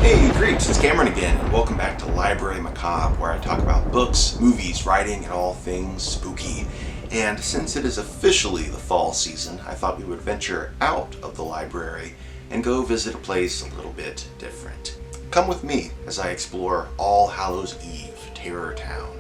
Hey, greetings, it's Cameron again, and welcome back to Library Macabre, where I talk about books, movies, writing, and all things spooky. And since it is officially the fall season, I thought we would venture out of the library and go visit a place a little bit different. Come with me as I explore All Hallows Eve, Terror Town.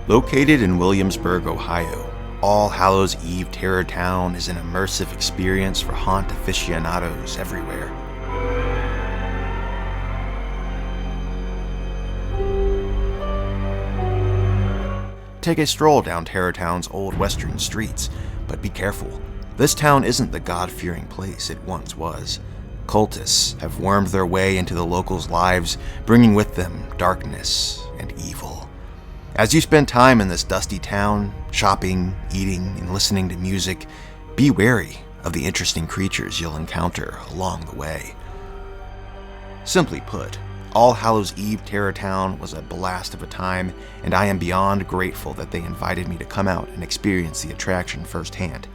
Located in Williamsburg, Ohio, All Hallows Eve Terror Town is an immersive experience for haunt aficionados everywhere. Take a stroll down Terror Town's old western streets, but be careful. This town isn't the God-fearing place it once was. Cultists have wormed their way into the locals' lives, bringing with them darkness and evil. As you spend time in this dusty town, shopping, eating, and listening to music, be wary of the interesting creatures you'll encounter along the way. Simply put, All Hallows Eve Terror Town was a blast of a time, and I am beyond grateful that they invited me to come out and experience the attraction firsthand.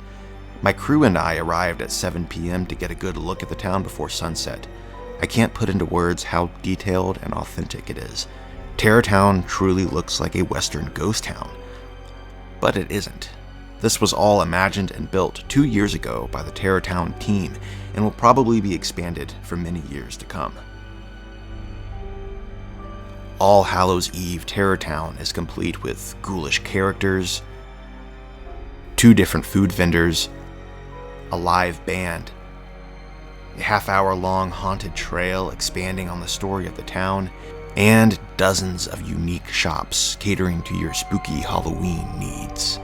My crew and I arrived at 7 p.m. to get a good look at the town before sunset. I can't put into words how detailed and authentic it is. Terror Town truly looks like a western ghost town. But it isn't. This was all imagined and built 2 years ago by the Terror Town team and will probably be expanded for many years to come. All Hallows Eve Terror Town is complete with ghoulish characters, 2 different food vendors, a live band, a half-hour-long haunted trail expanding on the story of the town, and dozens of unique shops catering to your spooky Halloween needs.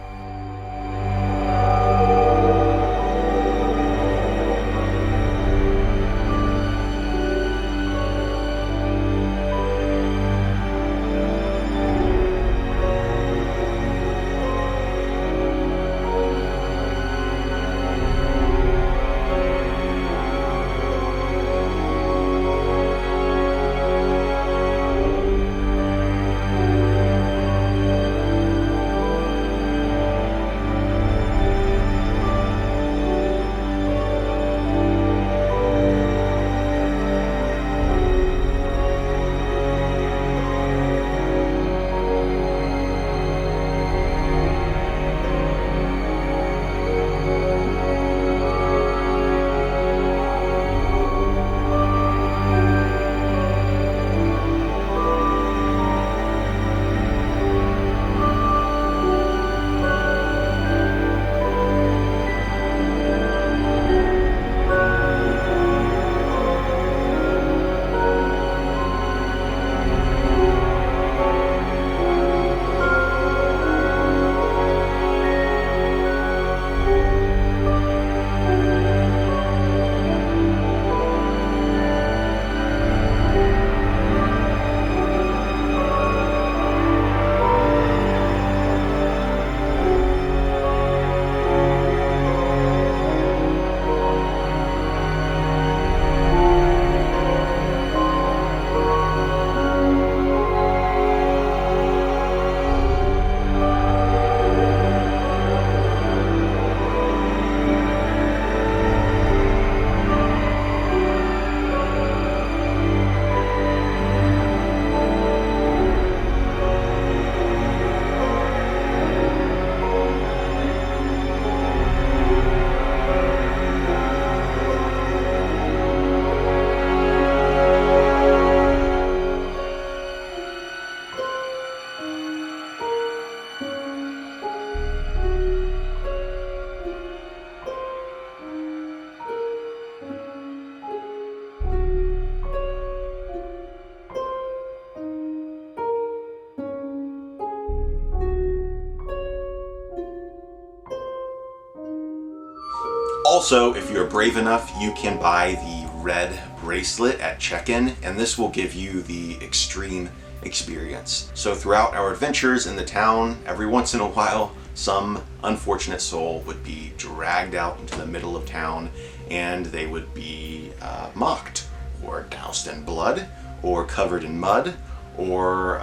Also, if you're brave enough, you can buy the red bracelet at check-in, and this will give you the extreme experience. So throughout our adventures in the town, every once in a while, some unfortunate soul would be dragged out into the middle of town, and they would be mocked, or doused in blood, or covered in mud, or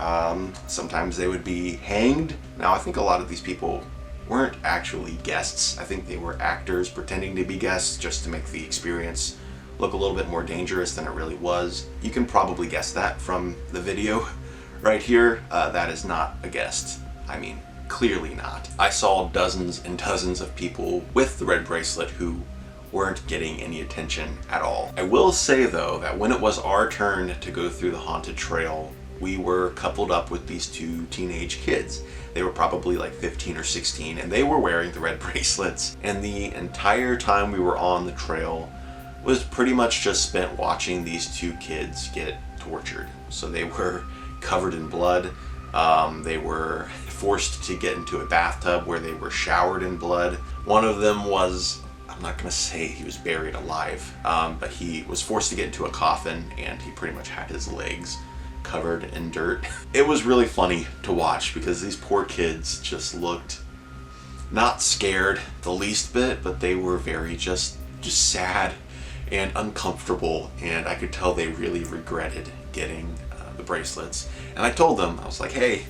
sometimes they would be hanged. Now, I think a lot of these people weren't actually guests. I think they were actors pretending to be guests just to make the experience look a little bit more dangerous than it really was. You can probably guess that from the video right here. That is not a guest. I mean, clearly not. I saw dozens and dozens of people with the red bracelet who weren't getting any attention at all. I will say though that when it was our turn to go through the haunted trail, we were coupled up with these two teenage kids. They were probably like 15 or 16, and they were wearing the red bracelets. And the entire time we were on the trail was pretty much just spent watching these two kids get tortured. So they were covered in blood. They were forced to get into a bathtub where they were showered in blood. One of them was, I'm not gonna say he was buried alive, but he was forced to get into a coffin, and he pretty much had his legs covered in dirt. It was really funny to watch because these poor kids just looked not scared the least bit, but they were very just sad and uncomfortable, and I could tell they really regretted getting the bracelets. And I told them, I was like, hey,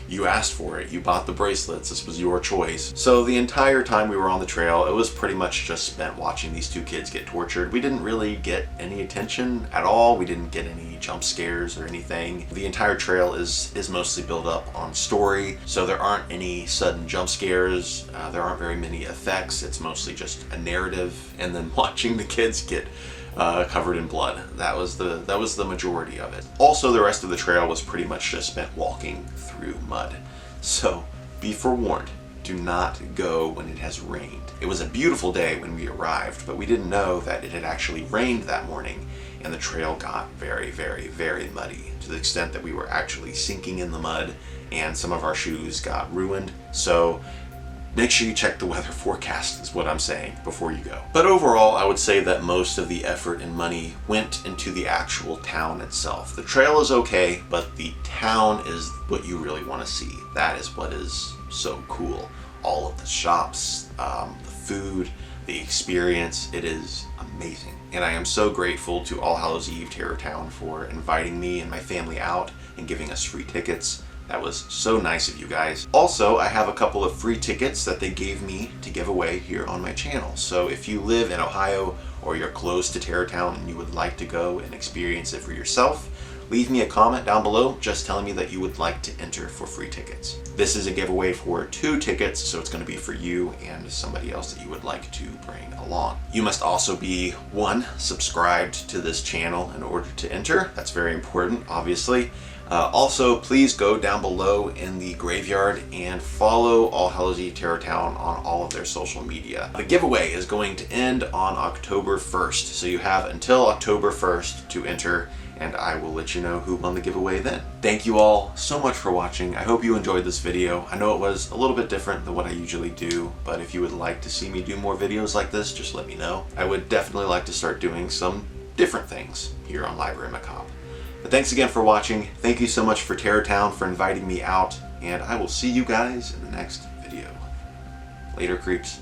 you asked for it, you bought the bracelets, this was your choice. So the entire time we were on the trail, it was pretty much just spent watching these two kids get tortured. We didn't really get any attention at all. We didn't get any jump scares or anything. The entire trail is mostly built up on story, so there aren't any sudden jump scares. There aren't very many effects. It's mostly just a narrative, and then watching the kids get covered in blood. That was the majority of it. Also, the rest of the trail was pretty much just spent walking through mud. So be forewarned, do not go when it has rained. It was a beautiful day when we arrived, but we didn't know that it had actually rained that morning, and the trail got very, very, very muddy, to the extent that we were actually sinking in the mud, and some of our shoes got ruined. So make sure you check the weather forecast, is what I'm saying, before you go. But overall, I would say that most of the effort and money went into the actual town itself. The trail is okay, but the town is what you really want to see. That is what is so cool. All of the shops, the food, the experience, it is amazing. And I am so grateful to All Hallows Eve Terror Town for inviting me and my family out and giving us free tickets. That was so nice of you guys. Also, I have a couple of free tickets that they gave me to give away here on my channel. So if you live in Ohio or you're close to Terror Town and you would like to go and experience it for yourself, leave me a comment down below just telling me that you would like to enter for free tickets. This is a giveaway for 2 tickets, so it's going to be for you and somebody else that you would like to bring along. You must also be 1, subscribed to this channel in order to enter. That's very important, obviously. Also, please go down below in the graveyard and follow All Hallows Eve Terror Town on all of their social media. The giveaway is going to end on October 1st, so you have until October 1st to enter, and I will let you know who won the giveaway then. Thank you all so much for watching. I hope you enjoyed this video. I know it was a little bit different than what I usually do, but if you would like to see me do more videos like this, just let me know. I would definitely like to start doing some different things here on Library Macabre. But thanks again for watching. Thank you so much for Terror Town for inviting me out, and I will see you guys in the next video. Later, creeps.